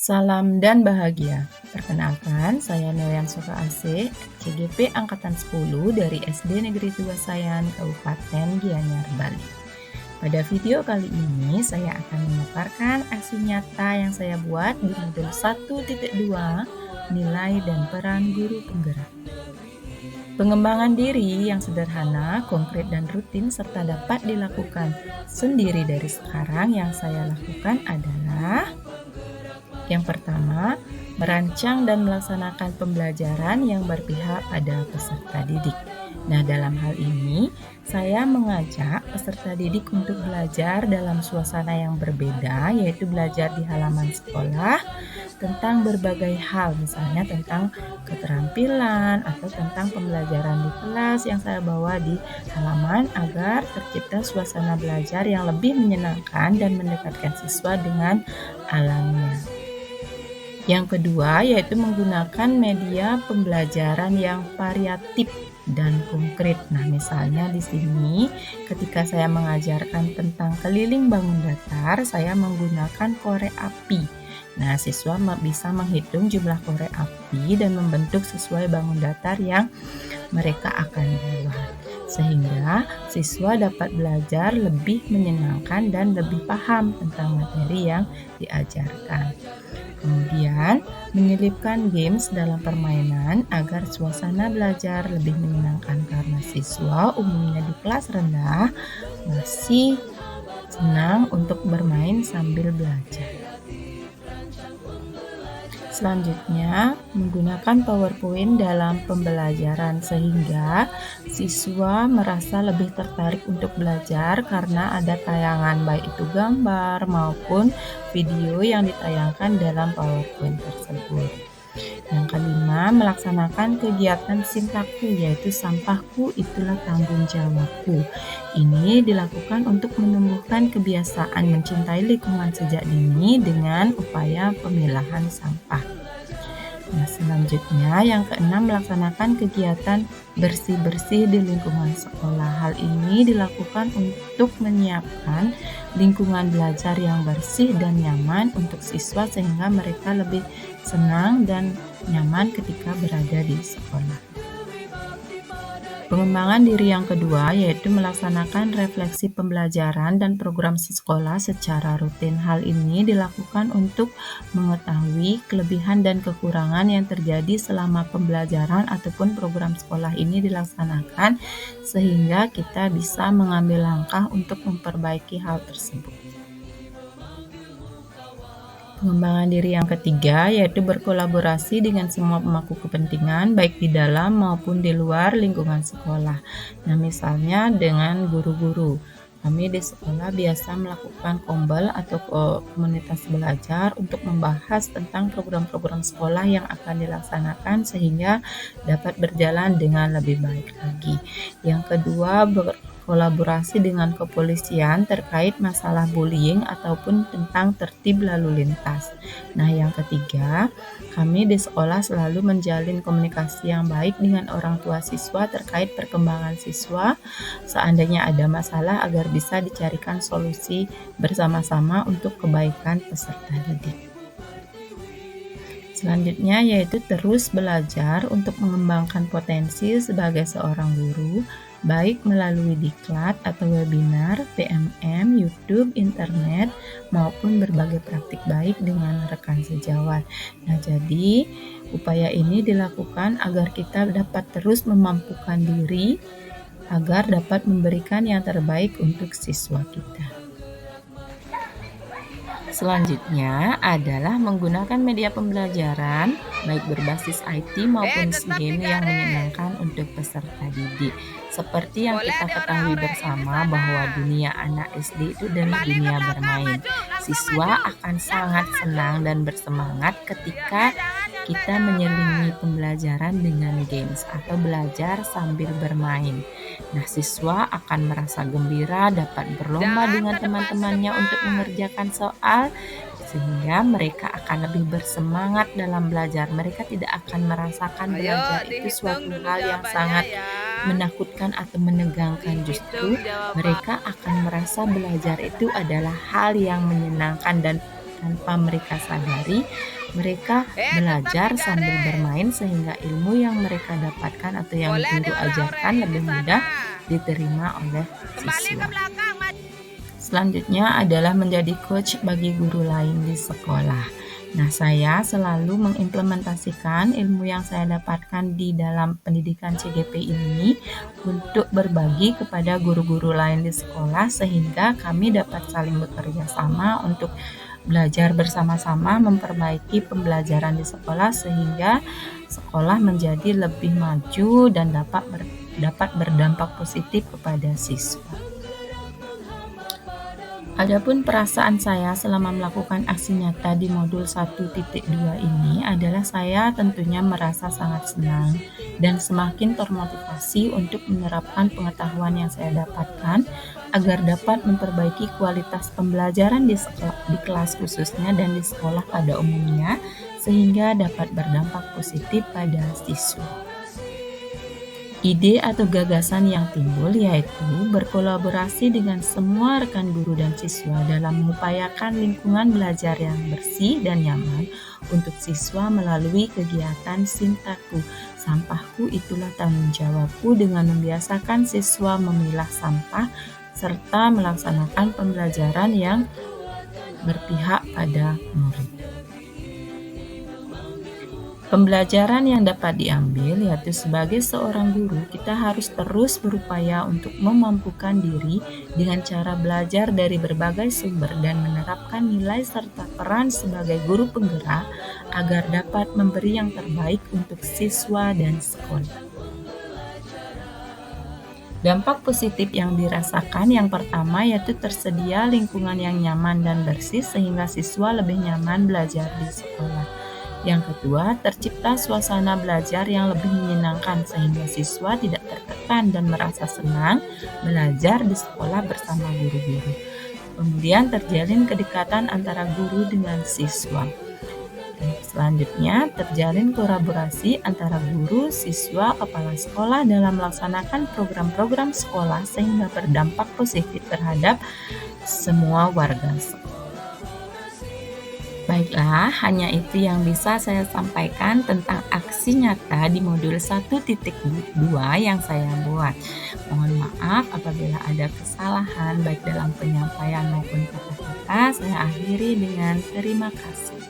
Salam dan bahagia. Perkenalkan, saya Noyan Soka AC, CGP Angkatan 10 dari SD Negeri 2 Sayan, Kabupaten Gianyar, Bali. Pada video kali ini, saya akan memaparkan aksi nyata yang saya buat di modul 1.2, nilai dan peran guru penggerak. Pengembangan diri yang sederhana, konkret dan rutin serta dapat dilakukan sendiri dari sekarang yang saya lakukan adalah: yang pertama, merancang dan melaksanakan pembelajaran yang berpihak pada peserta didik. Nah, dalam hal ini, saya mengajak peserta didik untuk belajar dalam suasana yang berbeda, yaitu belajar di halaman sekolah tentang berbagai hal, misalnya tentang keterampilan atau tentang pembelajaran di kelas yang saya bawa di halaman agar tercipta suasana belajar yang lebih menyenangkan dan mendekatkan siswa dengan alamnya. Yang kedua, yaitu menggunakan media pembelajaran yang variatif dan konkret. Nah, misalnya di sini ketika saya mengajarkan tentang keliling bangun datar, saya menggunakan korek api. Nah, siswa bisa menghitung jumlah korek api dan membentuk sesuai bangun datar yang mereka akan buat, sehingga siswa dapat belajar lebih menyenangkan dan lebih paham tentang materi yang diajarkan. Kemudian, menyelipkan games dalam permainan agar suasana belajar lebih menyenangkan karena siswa umumnya di kelas rendah masih senang untuk bermain sambil belajar. Selanjutnya, menggunakan PowerPoint dalam pembelajaran sehingga siswa merasa lebih tertarik untuk belajar karena ada tayangan baik itu gambar maupun video yang ditayangkan dalam PowerPoint tersebut. Yang kelima, melaksanakan kegiatan Sintaku, yaitu sampahku itulah tanggung jawabku. Ini dilakukan untuk menumbuhkan kebiasaan mencintai lingkungan sejak dini dengan upaya pemilahan sampah. Nah, selanjutnya yang keenam, melaksanakan kegiatan bersih-bersih di lingkungan sekolah. Hal ini dilakukan untuk menyiapkan lingkungan belajar yang bersih dan nyaman untuk siswa sehingga mereka lebih senang dan nyaman ketika berada di sekolah. Pengembangan diri yang kedua yaitu melaksanakan refleksi pembelajaran dan program sekolah secara rutin. Hal ini dilakukan untuk mengetahui kelebihan dan kekurangan yang terjadi selama pembelajaran ataupun program sekolah ini dilaksanakan sehingga kita bisa mengambil langkah untuk memperbaiki hal tersebut. Pengembangan diri yang ketiga yaitu berkolaborasi dengan semua pemangku kepentingan baik di dalam maupun di luar lingkungan sekolah. Nah, misalnya dengan guru-guru. Kami di sekolah biasa melakukan kombel atau komunitas belajar untuk membahas tentang program-program sekolah yang akan dilaksanakan sehingga dapat berjalan dengan lebih baik lagi. Yang kedua, berkolaborasi dengan kepolisian terkait masalah bullying ataupun tentang tertib lalu lintas. Nah, yang ketiga, kami di sekolah selalu menjalin komunikasi yang baik dengan orang tua siswa terkait perkembangan siswa seandainya ada masalah agar bisa dicarikan solusi bersama-sama untuk kebaikan peserta didik. Selanjutnya yaitu terus belajar untuk mengembangkan potensi sebagai seorang guru, baik melalui diklat atau webinar, PMM, YouTube, internet, maupun berbagai praktik baik dengan rekan sejawat. Nah, jadi upaya ini dilakukan agar kita dapat terus memampukan diri agar dapat memberikan yang terbaik untuk siswa kita. Selanjutnya adalah menggunakan media pembelajaran baik berbasis IT maupun game yang menyenangkan untuk peserta didik. Seperti yang kita ketahui bersama bahwa dunia anak SD itu adalah dunia bermain. Siswa akan sangat senang dan bersemangat ketika kita menyelingi pembelajaran dengan games atau belajar sambil bermain. Nah, siswa akan merasa gembira dapat berlomba dengan teman-temannya untuk mengerjakan soal sehingga mereka akan lebih bersemangat dalam belajar. Mereka tidak akan merasakan belajar itu suatu hal yang sangat menakutkan atau menegangkan. Justru mereka akan merasa belajar itu adalah hal yang menyenangkan dan tanpa mereka sadari, mereka belajar sambil bermain sehingga ilmu yang mereka dapatkan atau yang guru ajarkan lebih mudah diterima oleh siswa. Selanjutnya adalah menjadi coach bagi guru lain di sekolah. Nah, saya selalu mengimplementasikan ilmu yang saya dapatkan di dalam pendidikan CGP ini untuk berbagi kepada guru-guru lain di sekolah sehingga kami dapat saling bekerja sama untuk belajar bersama-sama memperbaiki pembelajaran di sekolah sehingga sekolah menjadi lebih maju dan dapat berdampak positif kepada siswa. Adapun perasaan saya selama melakukan aksi nyata di modul 1.2 ini adalah saya tentunya merasa sangat senang dan semakin termotivasi untuk menerapkan pengetahuan yang saya dapatkan agar dapat memperbaiki kualitas pembelajaran di kelas khususnya dan di sekolah pada umumnya sehingga dapat berdampak positif pada siswa. Ide atau gagasan yang timbul yaitu berkolaborasi dengan semua rekan guru dan siswa dalam mengupayakan lingkungan belajar yang bersih dan nyaman untuk siswa melalui kegiatan Sintaku. Sampahku itulah tanggung jawabku dengan membiasakan siswa memilah sampah serta melaksanakan pembelajaran yang berpihak pada murid. Pembelajaran yang dapat diambil yaitu sebagai seorang guru kita harus terus berupaya untuk memampukan diri dengan cara belajar dari berbagai sumber dan menerapkan nilai serta peran sebagai guru penggerak agar dapat memberi yang terbaik untuk siswa dan sekolah. Dampak positif yang dirasakan yang pertama yaitu tersedia lingkungan yang nyaman dan bersih sehingga siswa lebih nyaman belajar di sekolah. Yang kedua, tercipta suasana belajar yang lebih menyenangkan sehingga siswa tidak tertekan dan merasa senang belajar di sekolah bersama guru-guru. Kemudian terjalin kedekatan antara guru dengan siswa. Dan selanjutnya, terjalin kolaborasi antara guru, siswa, kepala sekolah dalam melaksanakan program-program sekolah sehingga berdampak positif terhadap semua warga sekolah. Baiklah, hanya itu yang bisa saya sampaikan tentang aksi nyata di modul 1.2 yang saya buat. Mohon maaf apabila ada kesalahan baik dalam penyampaian maupun kata-kata. Saya akhiri dengan terima kasih.